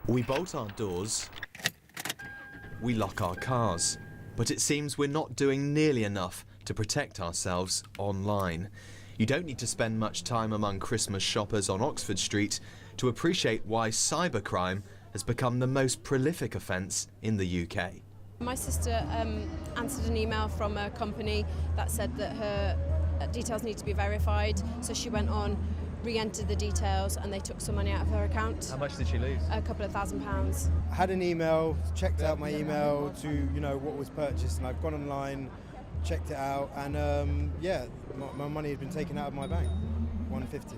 We bolt our doors, we lock our cars, but it seems we're not doing nearly enough to protect ourselves online. You don't need to spend much time among Christmas shoppers on Oxford Street to appreciate why cybercrime has become the most prolific offence in the UK. My sister answered an email from a company that said that her details need to be verified, so she went on, re-entered the details, and they took some money out of her account. How much did she lose? A couple of £1,000s. I had an email, checked out my email to what was purchased, and I've gone online, checked it out, and my money had been taken out of my bank. 150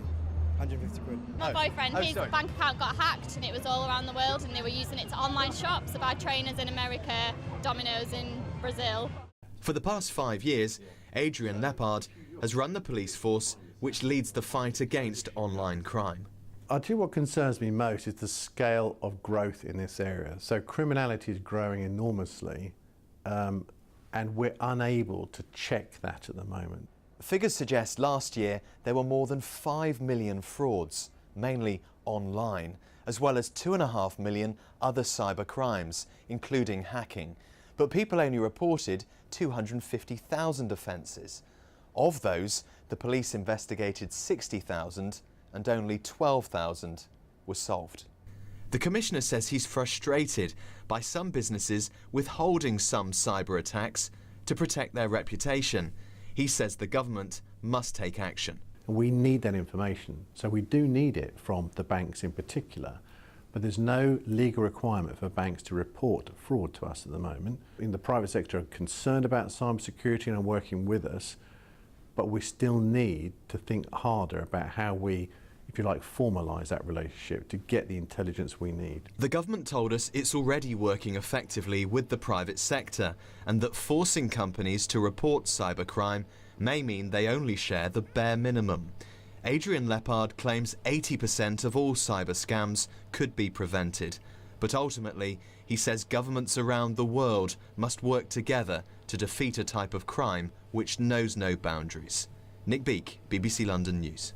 quid. My boyfriend, his bank account got hacked and it was all around the world, and they were using it to online shop, so buy trainers in America, Domino's in Brazil. For the past 5 years, Adrian Leppard has run the police force which leads the fight against online crime. I'll tell you what concerns me most is the scale of growth in this area. So criminality is growing enormously, and we're unable to check that at the moment. Figures suggest last year there were more than 5 million frauds, mainly online, as well as 2.5 million other cyber crimes, including hacking. But people only reported 250,000 offences. Of those, the police investigated 60,000 and only 12,000 were solved. The Commissioner says he's frustrated by some businesses withholding some cyber attacks to protect their reputation. He says the government must take action. We need that information, so we do need it from the banks in particular, but there's no legal requirement for banks to report fraud to us at the moment. In the private sector are concerned about cybersecurity and are working with us, but we still need to think harder about how we, if you like, formalise that relationship to get the intelligence we need. The government told us it's already working effectively with the private sector, and that forcing companies to report cybercrime may mean they only share the bare minimum. Adrian Leppard claims 80% of all cyber scams could be prevented, but ultimately he says governments around the world must work together to defeat a type of crime which knows no boundaries. Beake, BBC London News.